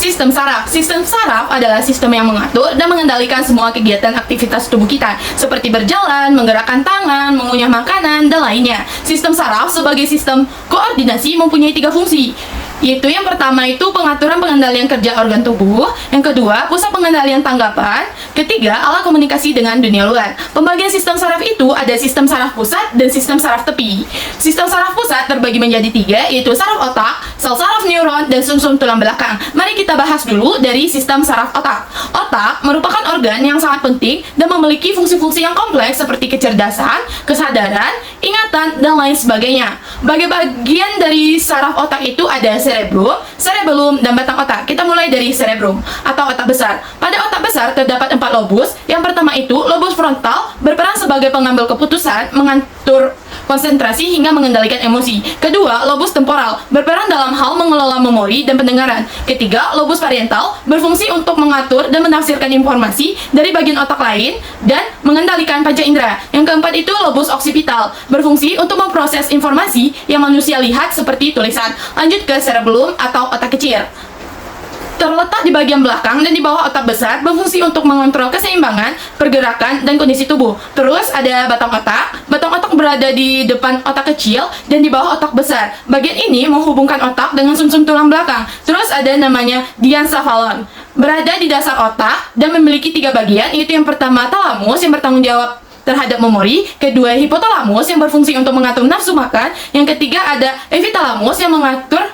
Sistem saraf. Sistem saraf adalah sistem yang mengatur dan mengendalikan semua kegiatan aktivitas tubuh kita, seperti berjalan, menggerakkan tangan, mengunyah makanan, dan lainnya. Sistem saraf sebagai sistem koordinasi mempunyai 3 fungsi, yaitu yang pertama itu pengaturan pengendalian kerja organ tubuh, yang kedua pusat pengendalian tanggapan, ketiga alat komunikasi dengan dunia luar. Pembagian sistem saraf itu ada sistem saraf pusat dan sistem saraf tepi. Sistem saraf pusat terbagi menjadi 3, yaitu saraf otak, sel saraf neuron, dan sumsum tulang belakang. Mari kita bahas dulu dari sistem saraf otak. Otak merupakan organ yang sangat penting dan memiliki fungsi-fungsi yang kompleks seperti kecerdasan, kesadaran, ingatan, dan lain sebagainya. Bagian dari saraf otak itu ada cerebrum, cerebellum, dan batang otak. Kita mulai dari cerebrum atau otak besar. Pada otak besar terdapat 4 lobus. Yang pertama itu lobus frontal, berperan sebagai pengambil keputusan, mengatur konsentrasi hingga mengendalikan emosi. Kedua, lobus temporal, berperan dalam hal mengelola memori dan pendengaran. Ketiga, lobus parietal, berfungsi untuk mengatur dan menafsirkan informasi dari bagian otak lain dan mengendalikan panca indera. Yang keempat itu lobus occipital, berfungsi untuk memproses informasi yang manusia lihat seperti tulisan. Lanjut ke cerebellum atau otak kecil. Terletak di bagian belakang dan di bawah otak besar, berfungsi untuk mengontrol keseimbangan, pergerakan, dan kondisi tubuh. Terus ada batang otak. Batang otak berada di depan otak kecil dan di bawah otak besar. Bagian ini menghubungkan otak dengan sumsum tulang belakang. Terus ada namanya diencephalon, berada di dasar otak dan memiliki 3 bagian, yaitu yang pertama talamus yang bertanggung jawab terhadap memori, kedua hipotalamus yang berfungsi untuk mengatur nafsu makan, yang ketiga ada epitalamus yang mengatur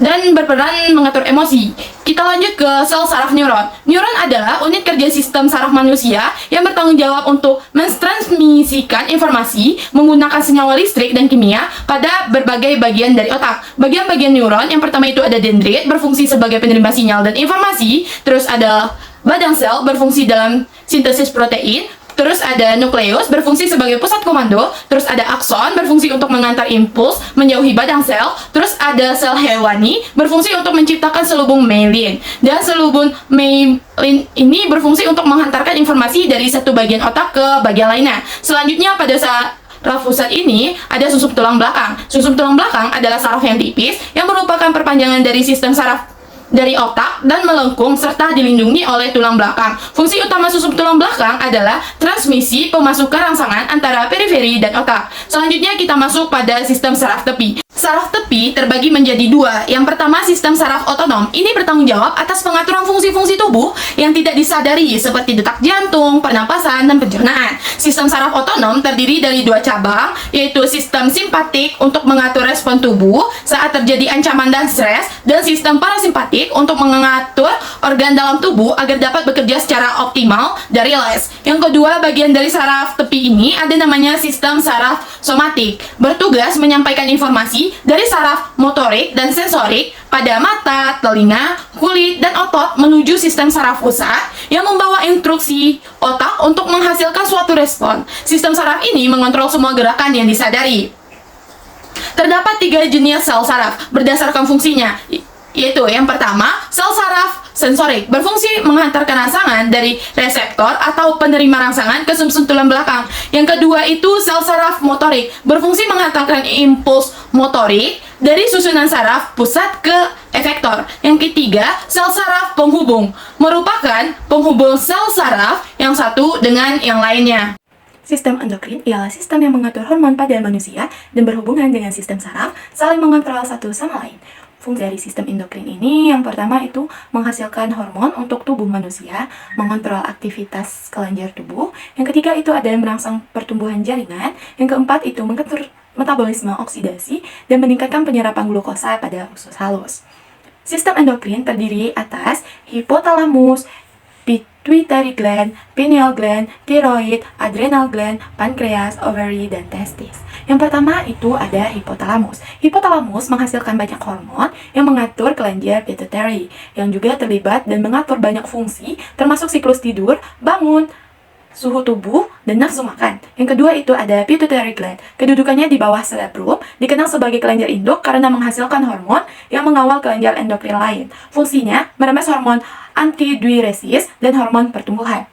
dan berperan mengatur emosi. Kita lanjut ke sel saraf neuron. Neuron adalah unit kerja sistem saraf manusia yang bertanggung jawab untuk mentransmisikan informasi menggunakan senyawa listrik dan kimia pada berbagai bagian dari otak. Bagian-bagian neuron yang pertama itu ada dendrit, berfungsi sebagai penerima sinyal dan informasi. Terus ada badang sel, berfungsi dalam sintesis protein. Terus ada nukleus, berfungsi sebagai pusat komando. Terus ada akson, berfungsi untuk mengantar impuls menjauhi badang sel. Terus ada sel hewani, berfungsi untuk menciptakan selubung myelin. Dan selubung myelin ini berfungsi untuk menghantarkan informasi dari satu bagian otak ke bagian lainnya. Selanjutnya pada saraf pusat ini ada sumsum tulang belakang. Sumsum tulang belakang adalah saraf yang tipis yang merupakan perpanjangan dari sistem saraf dari otak dan melengkung serta dilindungi oleh tulang belakang. Fungsi utama sumsum tulang belakang adalah transmisi pemasukan rangsangan antara periferi dan otak. Selanjutnya kita masuk pada sistem saraf tepi. Saraf tepi terbagi menjadi 2. Yang pertama sistem saraf otonom. Ini bertanggung jawab atas pengaturan fungsi-fungsi tubuh yang tidak disadari seperti detak jantung, pernapasan, dan pencernaan. Sistem saraf otonom terdiri dari 2 cabang, yaitu sistem simpatik untuk mengatur respon tubuh saat terjadi ancaman dan stres, dan sistem parasimpatik untuk mengatur organ dalam tubuh agar dapat bekerja secara optimal dan rileks. Yang kedua, bagian dari saraf tepi ini ada namanya sistem saraf somatik, bertugas menyampaikan informasi dari saraf motorik dan sensorik pada mata, telinga, kulit, dan otot menuju sistem saraf pusat yang membawa instruksi otak untuk menghasilkan suatu respon. Sistem saraf ini mengontrol semua gerakan yang disadari. Terdapat 3 jenis sel saraf berdasarkan fungsinya, yaitu yang pertama, sel saraf sensorik, berfungsi menghantarkan rangsangan dari reseptor atau penerima rangsangan ke sumsum tulang belakang. Yang kedua itu sel saraf motorik, berfungsi menghantarkan impuls motorik dari susunan saraf pusat ke efektor. Yang ketiga, sel saraf penghubung, merupakan penghubung sel saraf yang satu dengan yang lainnya. Sistem endokrin ialah sistem yang mengatur hormon pada manusia dan berhubungan dengan sistem saraf, saling mengontrol satu sama lain. Fungsi dari sistem endokrin ini yang pertama itu menghasilkan hormon untuk tubuh manusia, mengontrol aktivitas kelenjar tubuh. Yang ketiga itu ada yang merangsang pertumbuhan jaringan. Yang keempat itu mengatur metabolisme oksidasi dan meningkatkan penyerapan glukosa pada usus halus. Sistem endokrin terdiri atas hipotalamus, pituitary gland, pineal gland, thyroid, adrenal gland, pankreas, ovary, dan testis. Yang pertama itu ada hipotalamus. Hipotalamus menghasilkan banyak hormon yang mengatur kelenjar pituitary, yang juga terlibat dan mengatur banyak fungsi termasuk siklus tidur, bangun, suhu tubuh, dan nafsu makan. Yang kedua itu ada pituitary gland. Kedudukannya di bawah cerebrum, dikenal sebagai kelenjar induk karena menghasilkan hormon yang mengawal kelenjar endokrin lain. Fungsinya meremes hormon antidiuresis dan hormon pertumbuhan.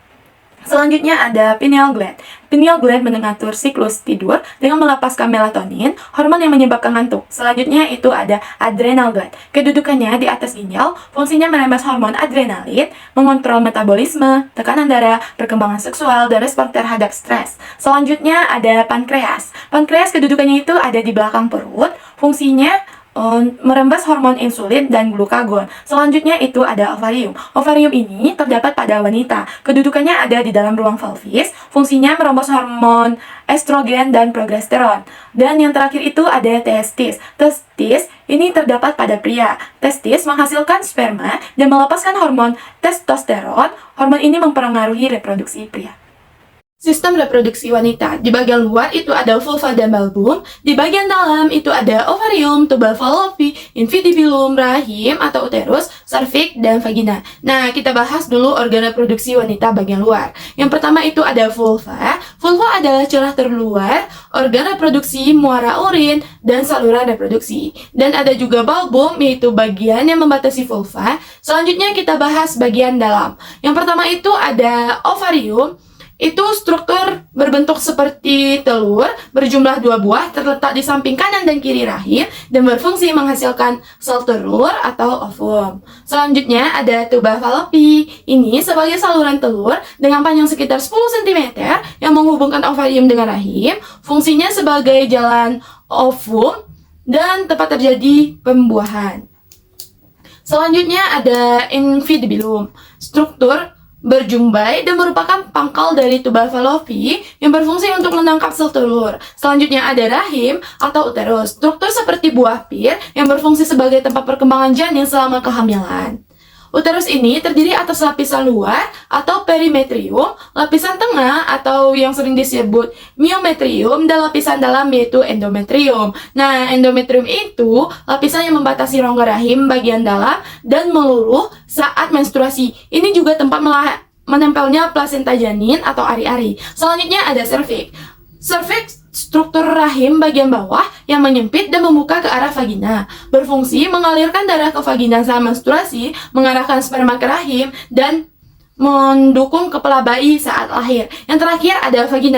Selanjutnya ada pineal gland. Pineal gland mengatur siklus tidur dengan melepaskan melatonin, hormon yang menyebabkan ngantuk. Selanjutnya itu ada adrenal gland. Kedudukannya di atas ginjal, fungsinya merembes hormon adrenalin, mengontrol metabolisme, tekanan darah, perkembangan seksual, dan respon terhadap stres. Selanjutnya ada pankreas. Pankreas kedudukannya itu ada di belakang perut, fungsinya merembes hormon insulin dan glukagon. Selanjutnya itu ada ovarium. Ovarium ini terdapat pada wanita. Kedudukannya ada di dalam ruang pelvis. Fungsinya merombos hormon estrogen dan progesteron. Dan yang terakhir itu ada testis. Testis ini terdapat pada pria. Testis menghasilkan sperma dan melepaskan hormon testosteron. Hormon ini mempengaruhi reproduksi pria. Sistem reproduksi wanita. Di bagian luar itu ada vulva dan bulbum. Di bagian dalam itu ada ovarium, tubal fallopi, infundibulum, rahim atau uterus, serviks, dan vagina. Nah, kita bahas dulu organ reproduksi wanita bagian luar. Yang pertama itu ada vulva. Vulva adalah celah terluar, organ reproduksi, muara urin, dan saluran reproduksi. Dan ada juga bulbum, yaitu bagian yang membatasi vulva. Selanjutnya kita bahas bagian dalam. Yang pertama itu ada ovarium. Itu struktur berbentuk seperti telur, berjumlah 2 buah, terletak di samping kanan dan kiri rahim, dan berfungsi menghasilkan sel telur atau ovum. Selanjutnya ada tuba fallopi. Ini sebagai saluran telur dengan panjang sekitar 10 cm yang menghubungkan ovarium dengan rahim. Fungsinya sebagai jalan ovum dan tempat terjadi pembuahan. Selanjutnya ada infundibulum. Struktur berjumbai dan merupakan pangkal dari tubal fallopi yang berfungsi untuk menangkap sel telur. Selanjutnya ada rahim atau uterus, struktur seperti buah pir yang berfungsi sebagai tempat perkembangan janin selama kehamilan. Uterus ini terdiri atas lapisan luar atau perimetrium, lapisan tengah atau yang sering disebut myometrium, dan lapisan dalam yaitu endometrium. Nah, endometrium itu lapisan yang membatasi rongga rahim bagian dalam dan meluruh saat menstruasi. Ini juga tempat menempelnya plasenta janin atau ari-ari. Selanjutnya ada serviks. Serviks struktur rahim bagian bawah yang menyempit dan membuka ke arah vagina. Berfungsi mengalirkan darah ke vagina saat menstruasi, mengarahkan sperma ke rahim, dan mendukung kepala bayi saat lahir. Yang terakhir ada vagina.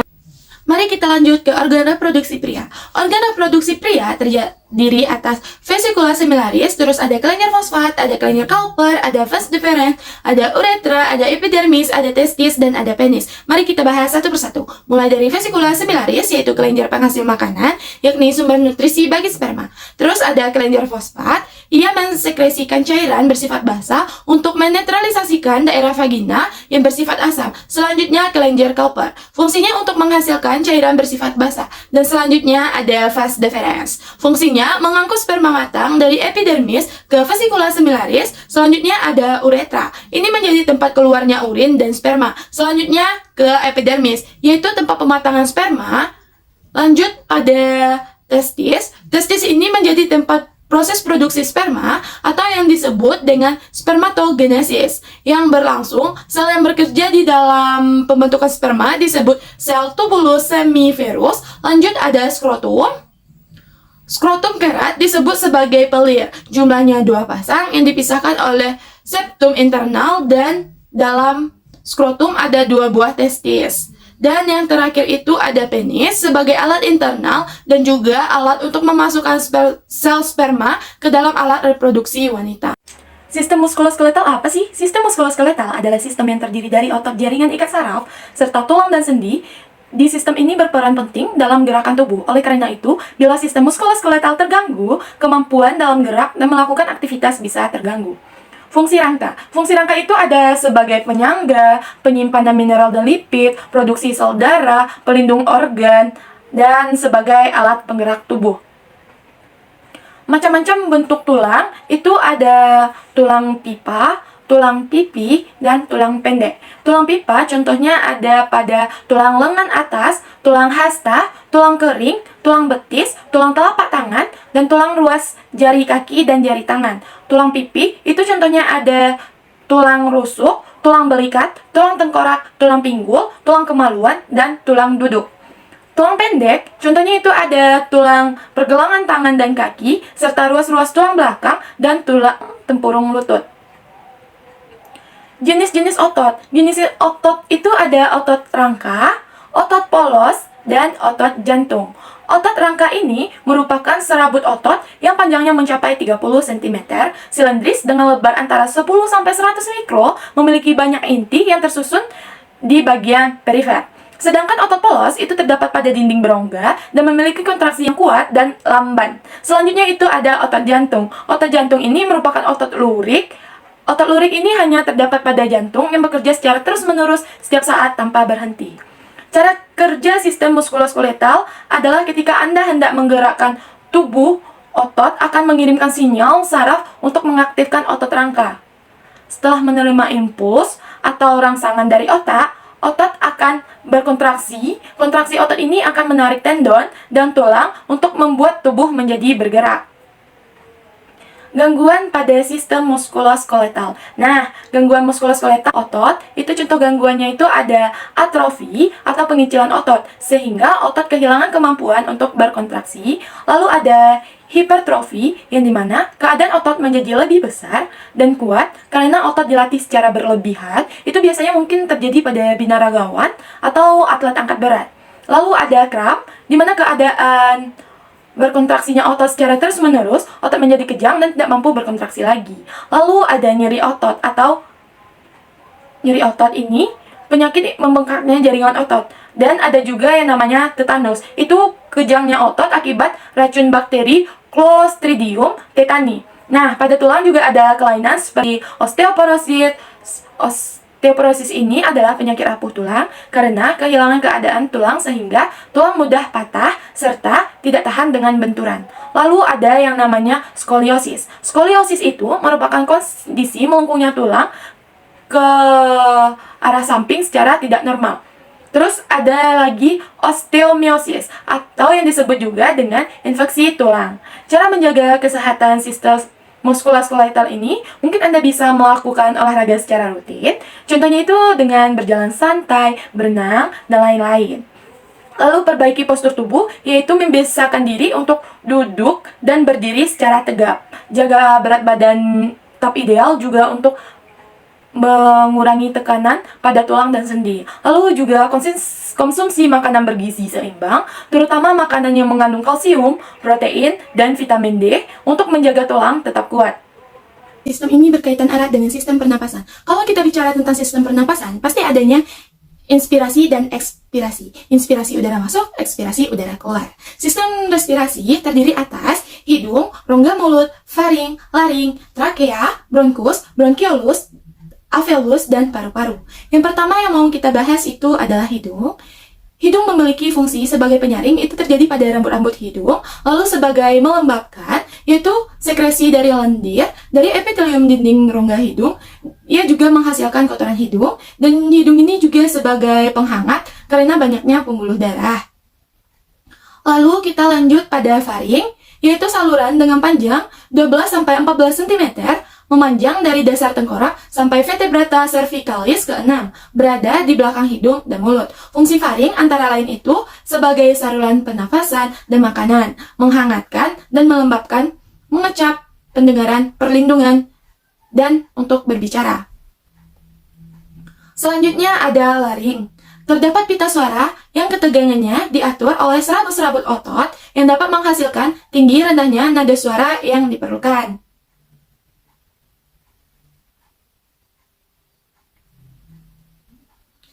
Mari kita lanjut ke organ reproduksi pria. Organ reproduksi pria terdiri atas vesicula similaris, terus ada kelenjar fosfat, ada kelenjar Cowper, ada vas deferens, ada uretra, ada epidermis, ada testis, dan ada penis. Mari kita bahas satu persatu. Mulai dari vesicula similaris, yaitu kelenjar penghasil makanan, yakni sumber nutrisi bagi sperma. Terus ada kelenjar fosfat, ia mensekresikan cairan bersifat basah untuk menetralisasikan daerah vagina yang bersifat asam. Selanjutnya kelenjar Cowper, fungsinya untuk menghasilkan cairan bersifat basah. Dan selanjutnya ada vas deferens, fungsinya mengangkut sperma matang dari epidermis ke vesicula similaris. Selanjutnya ada uretra, ini menjadi tempat keluarnya urin dan sperma. Selanjutnya ke epidermis, yaitu tempat pematangan sperma. Lanjut ada testis. Testis ini menjadi tempat proses produksi sperma atau yang disebut dengan spermatogenesis yang berlangsung. Sel yang bekerja di dalam pembentukan sperma disebut sel tubulus semiferus. Lanjut ada skrotum. Skrotum kerat disebut sebagai pelir. Jumlahnya 2 pasang yang dipisahkan oleh septum internal, dan dalam skrotum ada 2 buah testis. Dan yang terakhir itu ada penis sebagai alat internal dan juga alat untuk memasukkan sel sperma ke dalam alat reproduksi wanita. Sistem muskuloskeletal apa sih? Sistem muskuloskeletal adalah sistem yang terdiri dari otot, jaringan ikat saraf, serta tulang dan sendi. Di sistem ini berperan penting dalam gerakan tubuh. Oleh karena itu, bila sistem muskuloskeletal terganggu, kemampuan dalam gerak dan melakukan aktivitas bisa terganggu. Fungsi rangka. Fungsi rangka itu ada sebagai penyangga, penyimpanan mineral dan lipid, produksi sel darah, pelindung organ, dan sebagai alat penggerak tubuh. Macam-macam bentuk tulang, itu ada tulang pipa, tulang pipi, dan tulang pendek. Tulang pipa contohnya ada pada tulang lengan atas, tulang hasta, tulang kering, tulang betis, tulang telapak tangan, dan tulang ruas jari kaki dan jari tangan. Tulang pipi itu contohnya ada tulang rusuk, tulang belikat, tulang tengkorak, tulang pinggul, tulang kemaluan, dan tulang duduk. Tulang pendek, contohnya itu ada tulang pergelangan tangan dan kaki, serta ruas-ruas tulang belakang dan tulang tempurung lutut. Jenis-jenis otot. Jenis otot itu ada otot rangka, otot polos, dan otot jantung. Otot rangka ini merupakan serabut otot yang panjangnya mencapai 30 cm, silindris dengan lebar antara 10 sampai 100 mikro, memiliki banyak inti yang tersusun di bagian perifer. Sedangkan otot polos itu terdapat pada dinding berongga dan memiliki kontraksi yang kuat dan lamban. Selanjutnya itu ada otot jantung. Otot jantung ini merupakan otot lurik. Otot lurik ini hanya terdapat pada jantung yang bekerja secara terus-menerus setiap saat tanpa berhenti. Cara kerja sistem muskuloskeletal adalah ketika Anda hendak menggerakkan tubuh, otot akan mengirimkan sinyal saraf untuk mengaktifkan otot rangka. Setelah menerima impuls atau rangsangan dari otak, otot akan berkontraksi. Kontraksi otot ini akan menarik tendon dan tulang untuk membuat tubuh menjadi bergerak. Gangguan pada sistem muskuloskeletal. Nah, gangguan muskuloskeletal otot, itu contoh gangguannya itu ada atrofi atau pengecilan otot, sehingga otot kehilangan kemampuan untuk berkontraksi. Lalu ada hipertrofi, yang dimana keadaan otot menjadi lebih besar dan kuat karena otot dilatih secara berlebihan. Itu biasanya mungkin terjadi pada binaragawan atau atlet angkat berat. Lalu ada kram, dimana keadaan berkontraksinya otot secara terus-menerus, otot menjadi kejang dan tidak mampu berkontraksi lagi. Lalu ada nyeri otot atau nyeri otot ini penyakit membengkaknya jaringan otot. Dan ada juga yang namanya tetanus. Itu kejangnya otot akibat racun bakteri Clostridium tetani. Nah, pada tulang juga ada kelainan seperti osteoporosis. Osteoporosis ini adalah penyakit rapuh tulang karena kehilangan keadaan tulang sehingga tulang mudah patah serta tidak tahan dengan benturan. Lalu ada yang namanya skoliosis. Skoliosis itu merupakan kondisi melengkungnya tulang ke arah samping secara tidak normal. Terus ada lagi osteomiosis atau yang disebut juga dengan infeksi tulang. Cara menjaga kesehatan sistem muskuloskeletal ini, mungkin Anda bisa melakukan olahraga secara rutin. Contohnya itu dengan berjalan santai, berenang, dan lain-lain. Lalu perbaiki postur tubuh, yaitu membiasakan diri untuk duduk dan berdiri secara tegap. Jaga berat badan tetap ideal juga untuk mengurangi tekanan pada tulang dan sendi. Lalu juga konsumsi makanan bergizi seimbang, terutama makanan yang mengandung kalsium, protein, dan vitamin D untuk menjaga tulang tetap kuat. Sistem ini berkaitan erat dengan sistem pernapasan. Kalau kita bicara tentang sistem pernapasan, pasti adanya inspirasi dan ekspirasi. Inspirasi udara masuk, ekspirasi udara keluar. Sistem respirasi terdiri atas hidung, rongga mulut, faring, laring, trakea, bronkus, bronkiolus, alveolus, dan paru-paru. Yang pertama yang mau kita bahas itu adalah hidung. Hidung memiliki fungsi sebagai penyaring, itu terjadi pada rambut-rambut hidung, lalu sebagai melembabkan, yaitu sekresi dari lendir, dari epitelium dinding rongga hidung. Ia juga menghasilkan kotoran hidung, dan hidung ini juga sebagai penghangat karena banyaknya pembuluh darah. Lalu kita lanjut pada faring, yaitu saluran dengan panjang 12-14 cm, memanjang dari dasar tengkorak sampai vertebrata cervicalis ke-6, berada di belakang hidung dan mulut. Fungsi faring antara lain itu sebagai saluran pernafasan dan makanan, menghangatkan dan melembabkan, mengecap, pendengaran, perlindungan, dan untuk berbicara. Selanjutnya ada laring. Terdapat pita suara yang ketegangannya diatur oleh serabut-serabut otot yang dapat menghasilkan tinggi rendahnya nada suara yang diperlukan.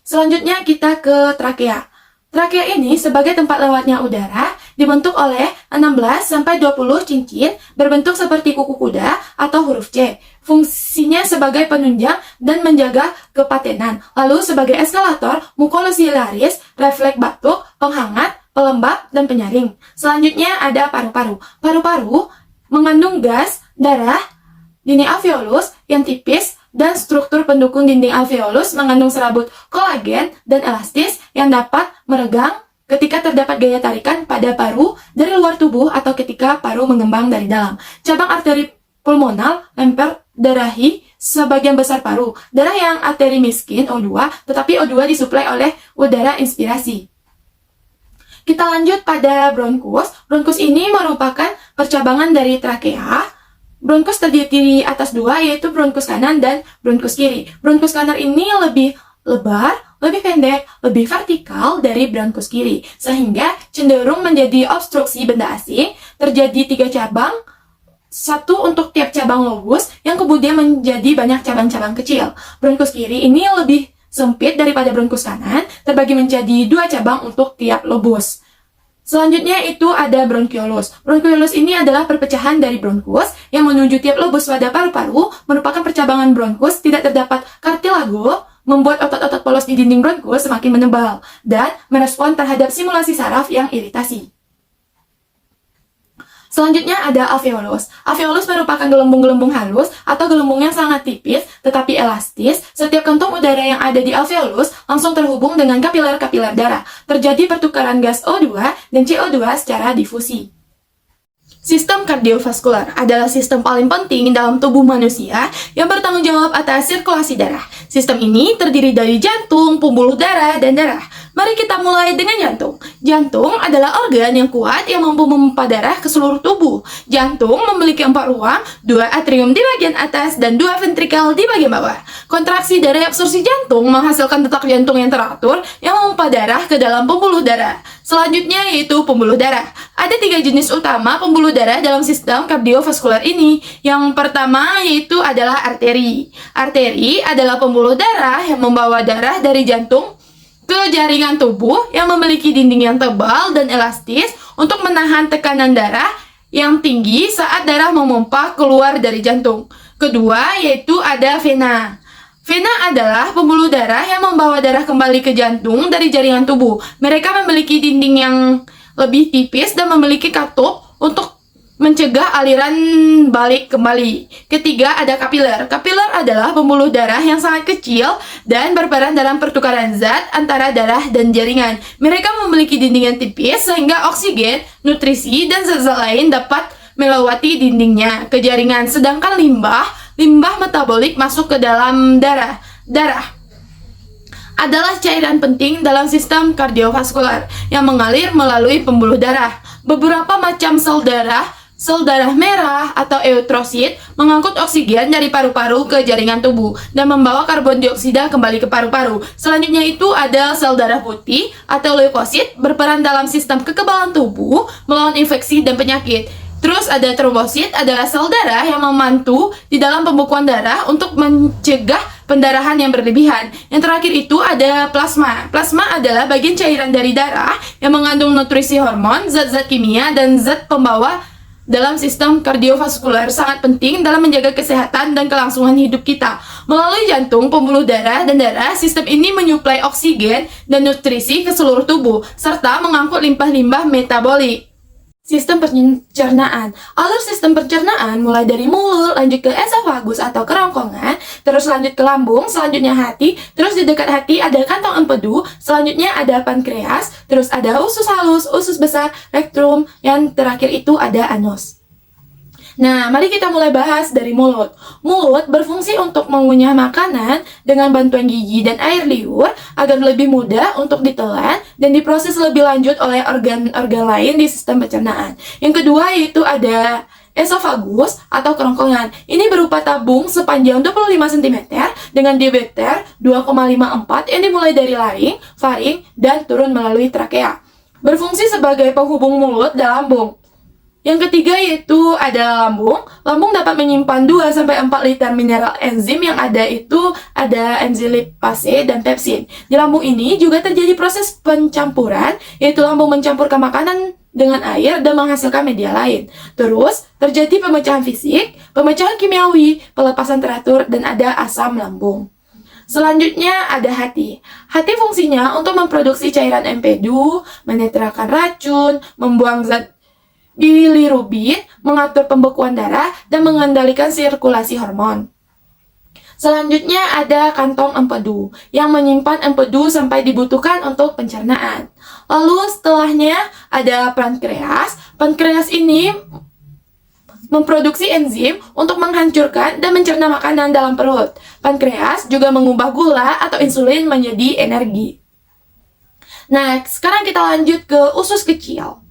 Selanjutnya kita ke trakea. Trakea ini sebagai tempat lewatnya udara dibentuk oleh 16-20 cincin berbentuk seperti kuku kuda atau huruf C. Fungsinya sebagai penunjang dan menjaga kepatenan. Lalu sebagai eskalator, mukolosilaris, refleks batuk, penghangat, pelembab, dan penyaring. Selanjutnya ada paru-paru. Paru-paru mengandung gas, darah, dinding alveolus yang tipis, dan struktur pendukung dinding alveolus mengandung serabut kolagen dan elastis yang dapat meregang ketika terdapat gaya tarikan pada paru dari luar tubuh atau ketika paru mengembang dari dalam. Cabang arteri pulmonal memperdarahi sebagian besar paru. Darah yang arteri miskin O2, tetapi O2 disuplai oleh udara inspirasi. Kita lanjut pada bronkus. Bronkus ini merupakan percabangan dari trakea. Bronkus terdiri atas dua, yaitu bronkus kanan dan bronkus kiri. Bronkus kanan ini lebih lebar, lebih pendek, lebih vertikal dari bronkus kiri, sehingga cenderung menjadi obstruksi benda asing. Terjadi 3 cabang, satu untuk tiap cabang lobus, yang kemudian menjadi banyak cabang-cabang kecil. Bronkus kiri ini lebih sempit daripada bronkus kanan, terbagi menjadi 2 cabang untuk tiap lobus. Selanjutnya itu ada bronkiolus. Bronkiolus ini adalah perpecahan dari bronkus yang menuju tiap lobus pada paru-paru, merupakan percabangan bronkus, tidak terdapat kartilago, membuat otot-otot polos di dinding bronkus semakin menebal, dan merespon terhadap simulasi saraf yang iritasi. Selanjutnya ada alveolus. Alveolus merupakan gelembung-gelembung halus atau gelembung yang sangat tipis tetapi elastis. Setiap kantong udara yang ada di alveolus langsung terhubung dengan kapiler-kapiler darah. Terjadi pertukaran gas O2 dan CO2 secara difusi. Sistem kardiovaskular adalah sistem paling penting dalam tubuh manusia yang bertanggung jawab atas sirkulasi darah. Sistem ini terdiri dari jantung, pembuluh darah, dan darah. Mari kita mulai dengan jantung. Jantung adalah organ yang kuat yang mampu memompa darah ke seluruh tubuh. Jantung memiliki 4 ruang, 2 atrium di bagian atas dan 2 ventrikel di bagian bawah. Kontraksi dari absorpsi jantung menghasilkan detak jantung yang teratur yang memompa darah ke dalam pembuluh darah. Selanjutnya yaitu pembuluh darah. Ada 3 jenis utama pembuluh darah dalam sistem kardiovaskular ini. Yang pertama yaitu adalah arteri. Arteri adalah pembuluh darah yang membawa darah dari jantung ke jaringan tubuh yang memiliki dinding yang tebal dan elastis untuk menahan tekanan darah yang tinggi saat darah memompa keluar dari jantung. Kedua yaitu ada vena. Vena adalah pembuluh darah yang membawa darah kembali ke jantung dari jaringan tubuh. Mereka memiliki dinding yang lebih tipis dan memiliki katup untuk mencegah aliran balik kembali. Ketiga ada kapiler. Kapiler adalah pembuluh darah yang sangat kecil dan berperan dalam pertukaran zat antara darah dan jaringan. Mereka memiliki dinding yang tipis sehingga oksigen, nutrisi, dan zat-zat lain dapat melewati dindingnya ke jaringan. Sedangkan limbah metabolik masuk ke dalam darah. Darah adalah cairan penting dalam sistem kardiovaskular yang mengalir melalui pembuluh darah. Beberapa macam sel darah merah atau eutrosit mengangkut oksigen dari paru-paru ke jaringan tubuh dan membawa karbon dioksida kembali ke paru-paru. Selanjutnya itu ada sel darah putih atau leukosit, berperan dalam sistem kekebalan tubuh melawan infeksi dan penyakit. Terus ada trombosit, adalah sel darah yang membantu di dalam pembekuan darah untuk mencegah pendarahan yang berlebihan. Yang terakhir itu ada plasma. Plasma adalah bagian cairan dari darah yang mengandung nutrisi hormon, zat-zat kimia, dan zat pembawa dalam sistem kardiovaskular, sangat penting dalam menjaga kesehatan dan kelangsungan hidup kita. Melalui jantung, pembuluh darah, dan darah, sistem ini menyuplai oksigen dan nutrisi ke seluruh tubuh, serta mengangkut limbah-limbah metabolik. Sistem pencernaan. Alur sistem pencernaan mulai dari mulut, lanjut ke esofagus atau kerongkongan, terus lanjut ke lambung, selanjutnya hati, terus di dekat hati ada kantong empedu, selanjutnya ada pankreas, terus ada usus halus, usus besar, rektum, yang terakhir itu ada anus. Nah, mari kita mulai bahas dari mulut. Mulut berfungsi untuk mengunyah makanan dengan bantuan gigi dan air liur agar lebih mudah untuk ditelan dan diproses lebih lanjut oleh organ-organ lain di sistem pencernaan. Yang kedua yaitu ada esofagus atau kerongkongan. Ini berupa tabung sepanjang 25 cm dengan diameter 2,54 yang dimulai dari laring, faring, dan turun melalui trakea. Berfungsi sebagai penghubung mulut dan lambung. Yang ketiga yaitu ada lambung. Lambung dapat menyimpan 2-4 liter mineral enzim yang ada itu ada enzim lipase dan pepsin. Di lambung ini juga terjadi proses pencampuran, yaitu lambung mencampurkan makanan dengan air dan menghasilkan media lain. Terus terjadi pemecahan fisik, pemecahan kimiawi, pelepasan teratur, dan ada asam lambung. Selanjutnya ada hati. Hati fungsinya untuk memproduksi cairan empedu, menetralkan racun, membuang zat bilirubin, mengatur pembekuan darah, dan mengendalikan sirkulasi hormon. Selanjutnya ada kantong empedu yang menyimpan empedu sampai dibutuhkan untuk pencernaan. Lalu setelahnya ada pankreas. Pankreas ini memproduksi enzim untuk menghancurkan dan mencerna makanan dalam perut. Pankreas juga mengubah gula atau insulin menjadi energi. Nah, sekarang kita lanjut ke usus kecil.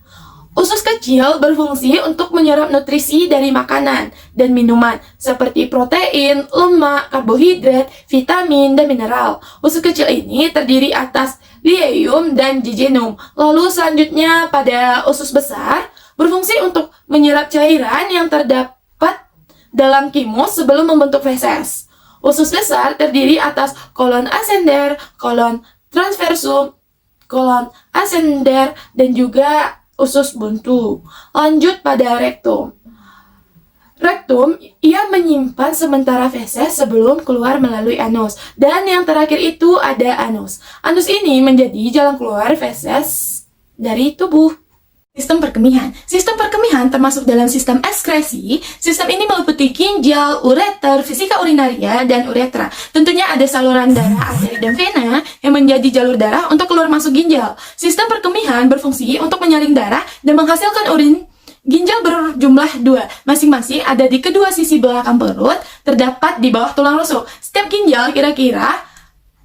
Usus kecil berfungsi untuk menyerap nutrisi dari makanan dan minuman seperti protein, lemak, karbohidrat, vitamin, dan mineral. Usus kecil ini terdiri atas ileum dan jejunum. Lalu selanjutnya pada usus besar berfungsi untuk menyerap cairan yang terdapat dalam kimus sebelum membentuk feses. Usus besar terdiri atas kolon ascender, kolon transversum, kolon ascender, dan juga usus buntu. Lanjut pada rektum. Rektum, ia menyimpan sementara feses sebelum keluar melalui anus. Dan yang terakhir itu ada anus. Anus ini menjadi jalan keluar feses dari tubuh. Sistem perkemihan. Sistem perkemihan termasuk dalam sistem ekskresi. Sistem ini meliputi ginjal, ureter, vesika urinaria, dan uretra. Tentunya ada saluran darah, arteri, dan vena yang menjadi jalur darah untuk keluar masuk ginjal. Sistem perkemihan berfungsi untuk menyaring darah dan menghasilkan urin. Ginjal berjumlah 2, masing-masing ada di kedua sisi belakang perut, terdapat di bawah tulang rusuk. Setiap ginjal kira-kira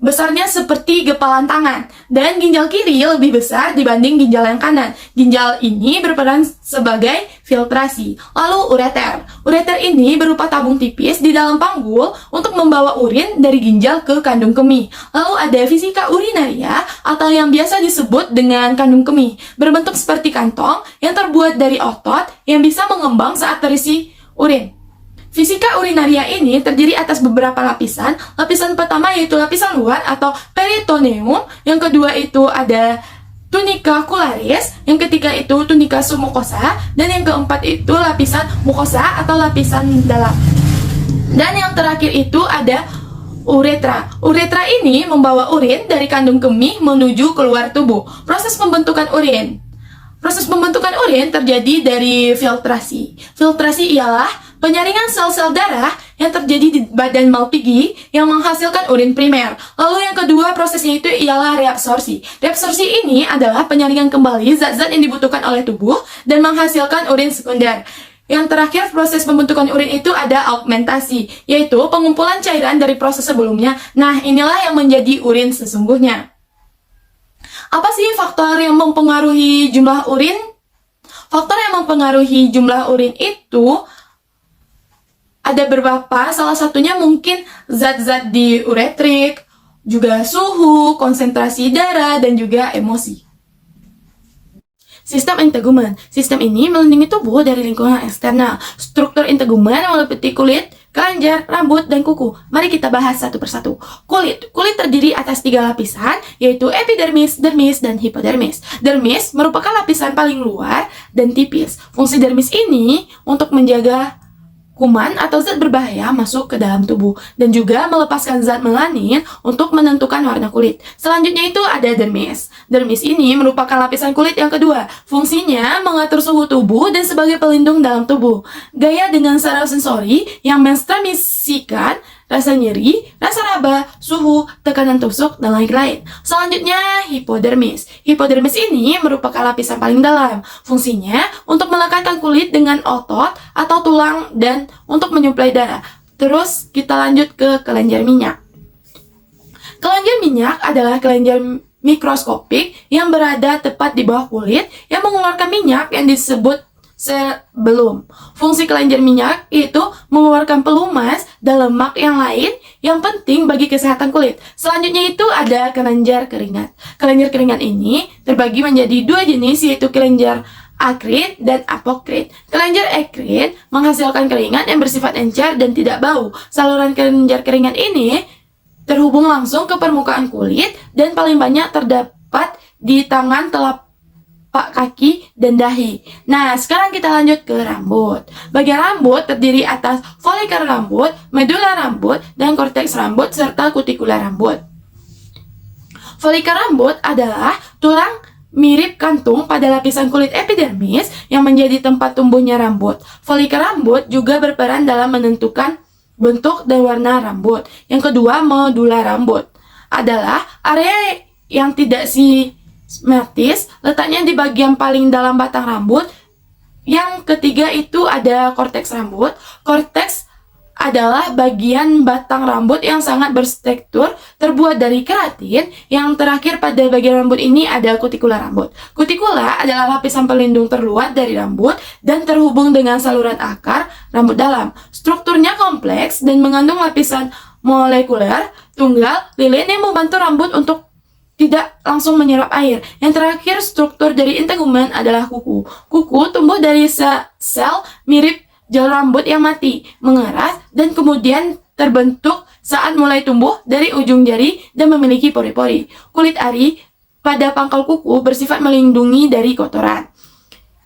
besarnya seperti gepalan tangan, dan ginjal kiri lebih besar dibanding ginjal yang kanan. Ginjal ini berperan sebagai filtrasi. Lalu ureter. Ureter ini berupa tabung tipis di dalam panggul untuk membawa urin dari ginjal ke kandung kemih. Lalu ada vesika urinaria atau yang biasa disebut dengan kandung kemih, berbentuk seperti kantong yang terbuat dari otot yang bisa mengembang saat terisi urin. Vesika urinaria ini terdiri atas beberapa lapisan. Lapisan pertama yaitu lapisan luar atau peritoneum. Yang kedua itu ada tunica cularis. Yang ketiga itu tunica submucosa. Dan yang keempat itu lapisan mukosa atau lapisan dalam. Dan yang terakhir itu ada uretra. Uretra ini membawa urin dari kandung kemih menuju keluar tubuh. Proses pembentukan urin. Proses pembentukan urin terjadi dari filtrasi. Filtrasi ialah penyaringan sel-sel darah yang terjadi di badan Malpighi yang menghasilkan urin primer. Lalu yang kedua prosesnya itu ialah reabsorpsi. Reabsorpsi ini adalah penyaringan kembali zat-zat yang dibutuhkan oleh tubuh dan menghasilkan urin sekunder. Yang terakhir proses pembentukan urin itu ada augmentasi, yaitu pengumpulan cairan dari proses sebelumnya. Nah, inilah yang menjadi urin sesungguhnya. Apa sih faktor yang mempengaruhi jumlah urin? Faktor yang mempengaruhi jumlah urin itu ada beberapa, salah satunya mungkin zat-zat di uretrik, juga suhu, konsentrasi darah, dan juga emosi. Sistem integumen. Sistem ini melindungi tubuh dari lingkungan eksternal. Struktur integumen meliputi kulit, kelenjar, rambut, dan kuku. Mari kita bahas satu persatu. Kulit. Kulit terdiri atas 3 lapisan, yaitu epidermis, dermis, dan hipodermis. Dermis merupakan lapisan paling luar dan tipis. Fungsi dermis ini untuk menjaga kuman atau zat berbahaya masuk ke dalam tubuh dan juga melepaskan zat melanin untuk menentukan warna kulit. Selanjutnya itu ada dermis. Dermis ini merupakan lapisan kulit yang kedua. Fungsinya mengatur suhu tubuh dan sebagai pelindung dalam tubuh. Gaya dengan saraf sensori yang mentransmisikan rasa nyeri, rasa raba, suhu, tekanan tusuk, dan lain-lain. Selanjutnya, hipodermis. Hipodermis ini merupakan lapisan paling dalam. Fungsinya untuk melekatkan kulit dengan otot atau tulang dan untuk menyuplai darah. Terus kita lanjut ke kelenjar minyak. Kelenjar minyak adalah kelenjar mikroskopik yang berada tepat di bawah kulit yang mengeluarkan minyak yang disebut sebelum. Fungsi kelenjar minyak itu mengeluarkan pelumas dan lemak yang lain yang penting bagi kesehatan kulit. Selanjutnya itu ada kelenjar keringat. Kelenjar keringat ini terbagi menjadi 2 jenis, yaitu kelenjar akrit dan apokrit. Kelenjar akrit menghasilkan keringat yang bersifat encer dan tidak bau. Saluran kelenjar keringat ini terhubung langsung ke permukaan kulit dan paling banyak terdapat di tangan, telapak kaki, dan dahi. Nah, sekarang kita lanjut ke rambut. Bagian rambut terdiri atas folikel rambut, medula rambut, dan korteks rambut, serta kutikula rambut. Folikel rambut adalah tulang mirip kantung pada lapisan kulit epidermis yang menjadi tempat tumbuhnya rambut. Folikel rambut juga berperan dalam menentukan bentuk dan warna rambut. Yang kedua, medula rambut adalah area yang tidak simetris, letaknya di bagian paling dalam batang rambut. Yang ketiga itu ada korteks rambut. Korteks adalah bagian batang rambut yang sangat berstruktur, terbuat dari keratin. Yang terakhir pada bagian rambut ini ada kutikula rambut. Kutikula adalah lapisan pelindung terluar dari rambut dan terhubung dengan saluran akar rambut dalam. Strukturnya kompleks dan mengandung lapisan molekuler tunggal lilin yang membantu rambut untuk tidak langsung menyerap air. Yang terakhir, struktur dari integumen adalah kuku. Kuku tumbuh dari sel mirip gel rambut yang mati, mengeras, dan kemudian terbentuk saat mulai tumbuh dari ujung jari dan memiliki pori-pori. Kulit ari pada pangkal kuku bersifat melindungi dari kotoran.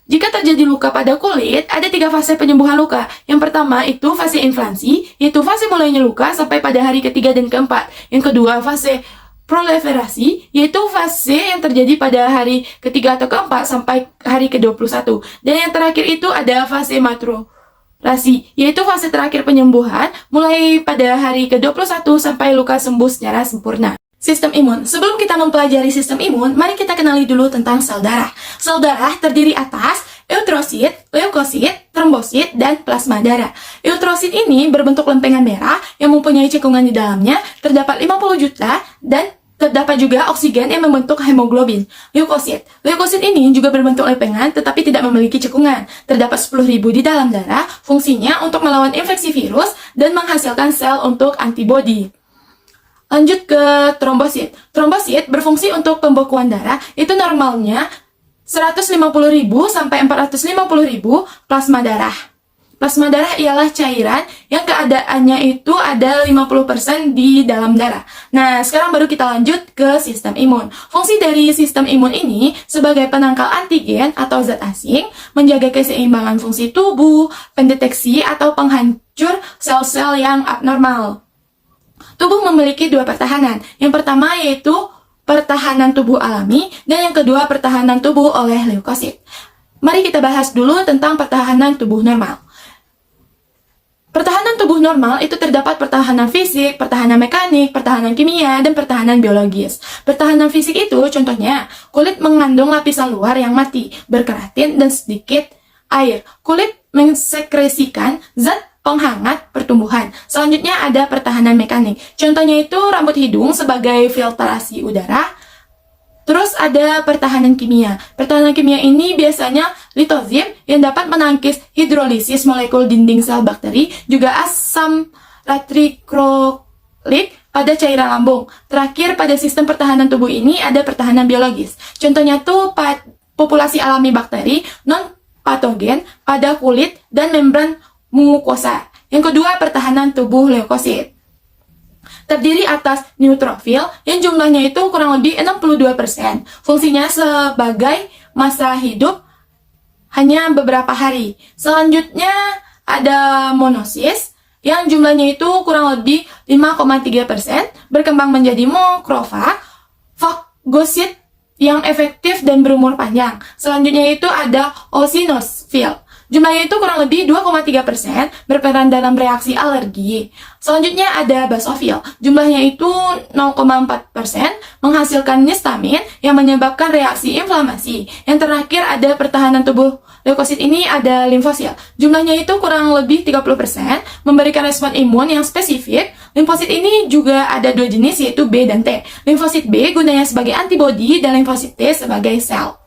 Jika terjadi luka pada kulit, ada 3 fase penyembuhan luka. Yang pertama itu fase inflamasi, yaitu fase mulainya luka sampai pada hari ketiga dan keempat. Yang kedua, fase proliferasi, yaitu fase yang terjadi pada hari ketiga atau keempat sampai hari ke-21. Dan yang terakhir itu ada fase maturasi, yaitu fase terakhir penyembuhan mulai pada hari ke-21 sampai luka sembuh secara sempurna. Sistem imun. Sebelum kita mempelajari sistem imun, mari kita kenali dulu tentang sel darah. Sel darah terdiri atas eritrosit, leukosit, trombosit, dan plasma darah. Eritrosit ini berbentuk lempengan merah yang mempunyai cekungan di dalamnya, terdapat 50 juta, dan terdapat juga oksigen yang membentuk hemoglobin. Leukosit. Leukosit ini juga berbentuk lempengan tetapi tidak memiliki cekungan. Terdapat 10.000 di dalam darah, fungsinya untuk melawan infeksi virus dan menghasilkan sel untuk antibodi. Lanjut ke trombosit. Trombosit berfungsi untuk pembekuan darah, itu normalnya 150.000 sampai 450.000 plasma darah. Plasma darah ialah cairan yang keadaannya itu ada 50% di dalam darah. Nah, sekarang baru kita lanjut ke sistem imun. Fungsi dari sistem imun ini sebagai penangkal antigen atau zat asing, menjaga keseimbangan fungsi tubuh, pendeteksi atau penghancur sel-sel yang abnormal. Tubuh memiliki 2 pertahanan. Yang pertama yaitu pertahanan tubuh alami, dan yang kedua pertahanan tubuh oleh leukosit. Mari kita bahas dulu tentang pertahanan tubuh normal. Pertahanan tubuh normal itu terdapat pertahanan fisik, pertahanan mekanik, pertahanan kimia, dan pertahanan biologis. Pertahanan fisik itu contohnya, kulit mengandung lapisan luar yang mati, berkeratin, dan sedikit air. Kulit mensekresikan zat penghangat pertumbuhan. Selanjutnya ada pertahanan mekanik. Contohnya itu rambut hidung sebagai filtrasi udara. Terus ada pertahanan kimia. Pertahanan kimia ini biasanya litozim yang dapat menangkis hidrolisis molekul dinding sel bakteri, juga asam latriklorik pada cairan lambung. Terakhir, pada sistem pertahanan tubuh ini ada pertahanan biologis. Contohnya tuh populasi alami bakteri non-patogen pada kulit dan membran mukosa. Yang kedua, pertahanan tubuh leukosit. Terdiri atas neutrofil yang jumlahnya itu kurang lebih 62%. Fungsinya sebagai masa hidup hanya beberapa hari. Selanjutnya ada monosis yang jumlahnya itu kurang lebih 5,3%, berkembang menjadi makrofag, fagosit yang efektif dan berumur panjang. Selanjutnya itu ada eosinofil. Jumlahnya itu kurang lebih 2,3%, berperan dalam reaksi alergi. Selanjutnya ada basofil. Jumlahnya itu 0,4%, menghasilkan histamin yang menyebabkan reaksi inflamasi. Yang terakhir ada pertahanan tubuh leukosit ini ada limfosil. Jumlahnya itu kurang lebih 30%, memberikan respon imun yang spesifik. Limfosit ini juga ada 2 jenis, yaitu B dan T. Limfosit B gunanya sebagai antibodi dan limfosit T sebagai sel.